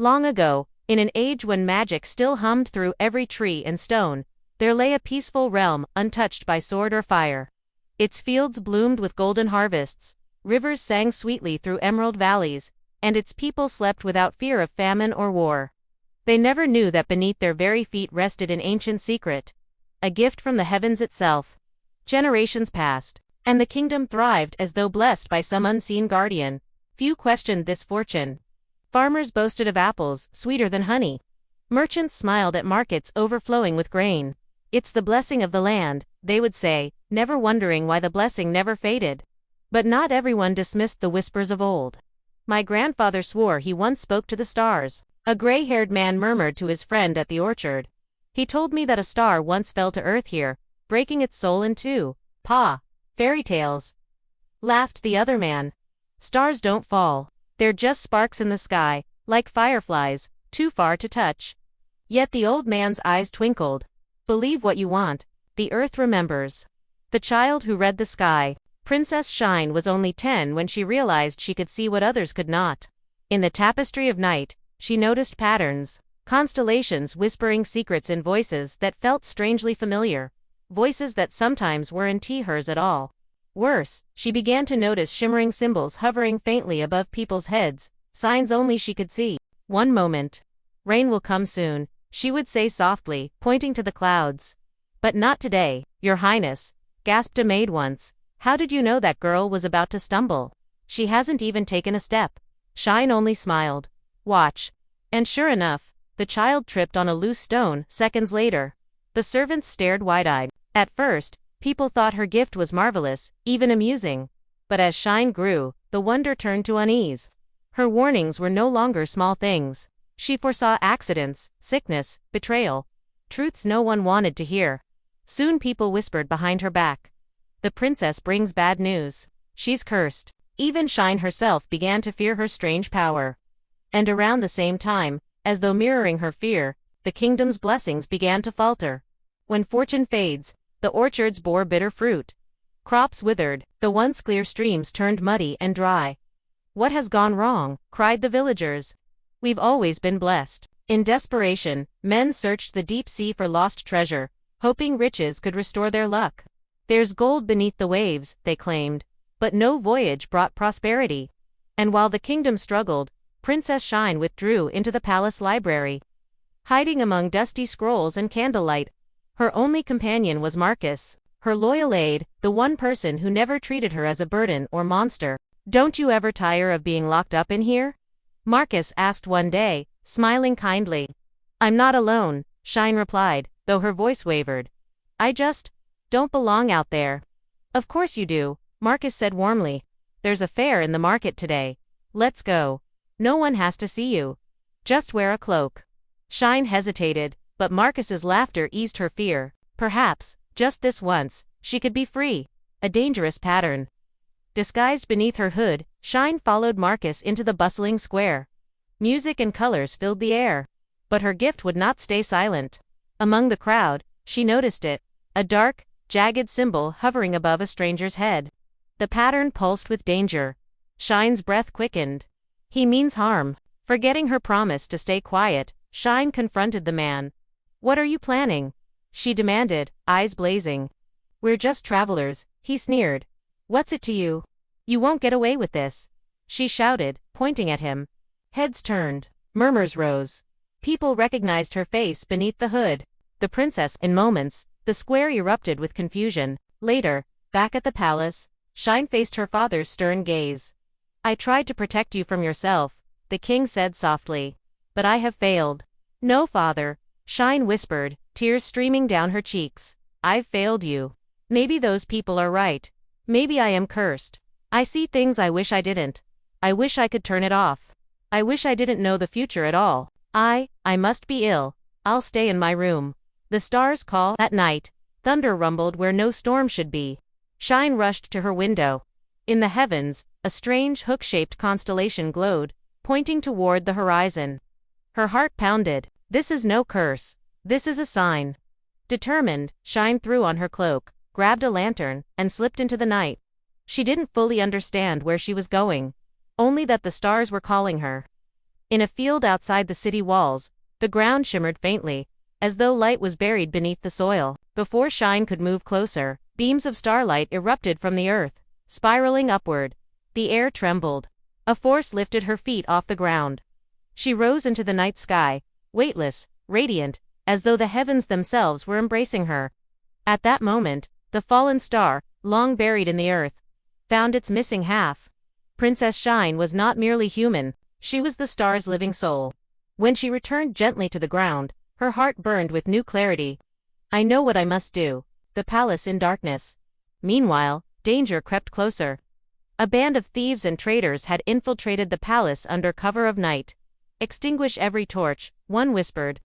Long ago, in an age when magic still hummed through every tree and stone, there lay a peaceful realm, untouched by sword or fire. Its fields bloomed with golden harvests, rivers sang sweetly through emerald valleys, and its people slept without fear of famine or war. They never knew that beneath their very feet rested an ancient secret, a gift from the heavens itself. Generations passed, and the kingdom thrived as though blessed by some unseen guardian. Few questioned this fortune. Farmers boasted of apples sweeter than honey. Merchants smiled at markets overflowing with grain. "It's the blessing of the land," they would say, never wondering why the blessing never faded. But not everyone dismissed the whispers of old. "My grandfather swore he once spoke to the stars," a gray-haired man murmured to his friend at the orchard. "He told me that a star once fell to earth here, breaking its soul in two." "Pa, fairy tales," laughed the other man. "Stars don't fall. They're just sparks in the sky, like fireflies, too far to touch." Yet the old man's eyes twinkled. "Believe what you want. The earth remembers." The child who read the sky. Princess Shine was only 10 when she realized she could see what others could not. In the tapestry of night, she noticed patterns, constellations whispering secrets in voices that felt strangely familiar. Voices that sometimes weren't hers at all. Worse, she began to notice shimmering symbols hovering faintly above people's heads, signs only she could see. One moment. "Rain will come soon," she would say softly, pointing to the clouds. "But not today, Your Highness," gasped a maid once. "How did you know that girl was about to stumble? She hasn't even taken a step." Shine only smiled. "Watch." And sure enough, the child tripped on a loose stone seconds later. The servants stared wide-eyed. At first, people thought her gift was marvelous, even amusing. But as Shine grew, the wonder turned to unease. Her warnings were no longer small things. She foresaw accidents, sickness, betrayal. Truths no one wanted to hear. Soon people whispered behind her back. "The princess brings bad news. She's cursed." Even Shine herself began to fear her strange power. And around the same time, as though mirroring her fear, the kingdom's blessings began to falter. When fortune fades, the orchards bore bitter fruit. Crops withered, the once clear streams turned muddy and dry. "What has gone wrong?" cried the villagers. "We've always been blessed." In desperation, men searched the deep sea for lost treasure, hoping riches could restore their luck. "There's gold beneath the waves," they claimed. But no voyage brought prosperity. And while the kingdom struggled, Princess Shine withdrew into the palace library. Hiding among dusty scrolls and candlelight, her only companion was Marcus, her loyal aide, the one person who never treated her as a burden or monster. "Don't you ever tire of being locked up in here?" Marcus asked one day, smiling kindly. "I'm not alone," Shine replied, though her voice wavered. "I just don't belong out there." "Of course you do," Marcus said warmly. "There's a fair in the market today. Let's go. No one has to see you. Just wear a cloak." Shine hesitated, but Marcus's laughter eased her fear. Perhaps, just this once, she could be free. A dangerous pattern. Disguised beneath her hood, Shine followed Marcus into the bustling square. Music and colors filled the air. But her gift would not stay silent. Among the crowd, she noticed it, a dark, jagged symbol hovering above a stranger's head. The pattern pulsed with danger. Shine's breath quickened. "He means harm." Forgetting her promise to stay quiet, Shine confronted the man. "What are you planning?" she demanded, eyes blazing. "We're just travelers," he sneered. "What's it to you? You won't get away with this," she shouted, pointing at him. Heads turned. Murmurs rose. People recognized her face beneath the hood. The princess. In moments, the square erupted with confusion. Later, back at the palace, Shine faced her father's stern gaze. "I tried to protect you from yourself," the king said softly. "But I have failed." "No, father," Shine whispered, tears streaming down her cheeks. "I've failed you. Maybe those people are right. Maybe I am cursed. I see things I wish I didn't. I wish I could turn it off. I wish I didn't know the future at all. I must be ill. I'll stay in my room." The stars call. At night, thunder rumbled where no storm should be. Shine rushed to her window. In the heavens, a strange hook-shaped constellation glowed, pointing toward the horizon. Her heart pounded. This is no curse. This is a sign. Determined, Shine threw on her cloak, grabbed a lantern, and slipped into the night. She didn't fully understand where she was going. Only that the stars were calling her. In a field outside the city walls, the ground shimmered faintly, as though light was buried beneath the soil. Before Shine could move closer, beams of starlight erupted from the earth, spiraling upward. The air trembled. A force lifted her feet off the ground. She rose into the night sky, weightless, radiant, as though the heavens themselves were embracing her. At that moment, the fallen star, long buried in the earth, found its missing half. Princess Shine was not merely human, she was the star's living soul. When she returned gently to the ground, her heart burned with new clarity. I know what I must do. The palace in darkness. Meanwhile, danger crept closer. A band of thieves and traitors had infiltrated the palace under cover of night. Extinguish every torch, one whispered.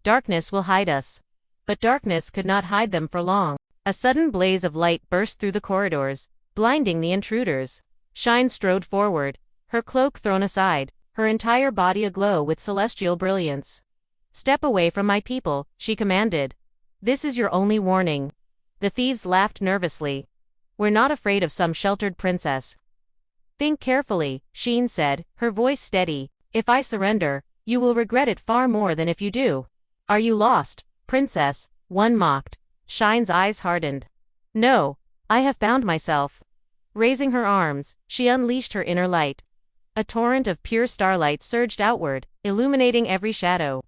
Darkness will hide us. But darkness could not hide them for long. A sudden blaze of light burst through the corridors, blinding the intruders. Shine strode forward, her cloak thrown aside, her entire body aglow with celestial brilliance. Step away from my people, she commanded. This is your only warning. The thieves laughed nervously. We're not afraid of some sheltered princess. Think carefully, Shine said, her voice steady. If I surrender, you will regret it far more than if you do. Are you lost, princess? One mocked. Shine's eyes hardened. No, I have found myself. Raising her arms, she unleashed her inner light. A torrent of pure starlight surged outward, illuminating every shadow.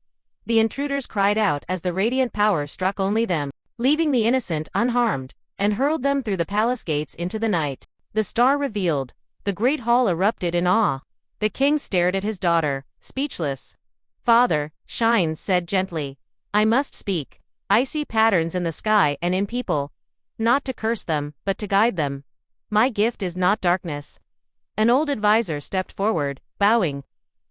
The intruders cried out as the radiant power struck only them, leaving the innocent unharmed, and hurled them through the palace gates into the night. The star revealed. The great hall erupted in awe. The king stared at his daughter, speechless. Father, Shine said gently. I must speak. I see patterns in the sky and in people. Not to curse them, but to guide them. My gift is not darkness. An old advisor stepped forward, bowing.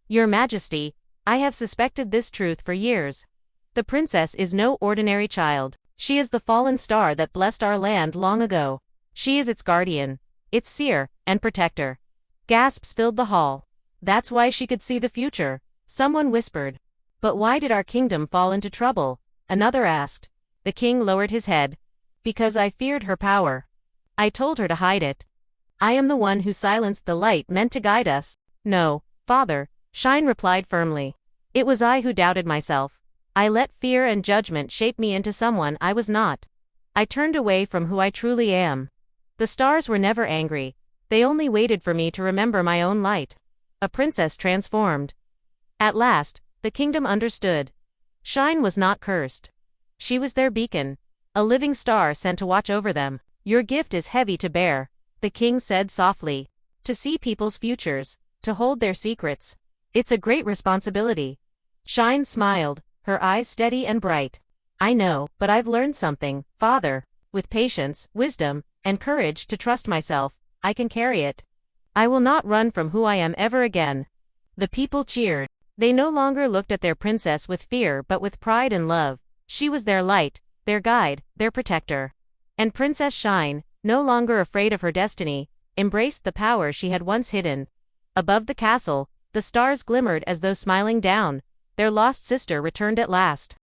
Your Majesty, I have suspected this truth for years. The princess is no ordinary child. She is the fallen star that blessed our land long ago. She is its guardian, its seer, and protector. Gasps filled the hall. That's why she could see the future, someone whispered. But why did our kingdom fall into trouble? Another asked. The king lowered his head. Because I feared her power. I told her to hide it. I am the one who silenced the light meant to guide us. No, father, Shine replied firmly. It was I who doubted myself. I let fear and judgment shape me into someone I was not. I turned away from who I truly am. The stars were never angry. They only waited for me to remember my own light. A princess transformed. At last, the kingdom understood. Shine was not cursed. She was their beacon, a living star sent to watch over them. Your gift is heavy to bear, the king said softly. To see people's futures, to hold their secrets. It's a great responsibility. Shine smiled, her eyes steady and bright. I know, but I've learned something, father. With patience, wisdom, and courage to trust myself, I can carry it. I will not run from who I am ever again. The people cheered. They no longer looked at their princess with fear but with pride and love. She was their light, their guide, their protector. And Princess Shine, no longer afraid of her destiny, embraced the power she had once hidden. Above the castle, the stars glimmered as though smiling down. Their lost sister returned at last.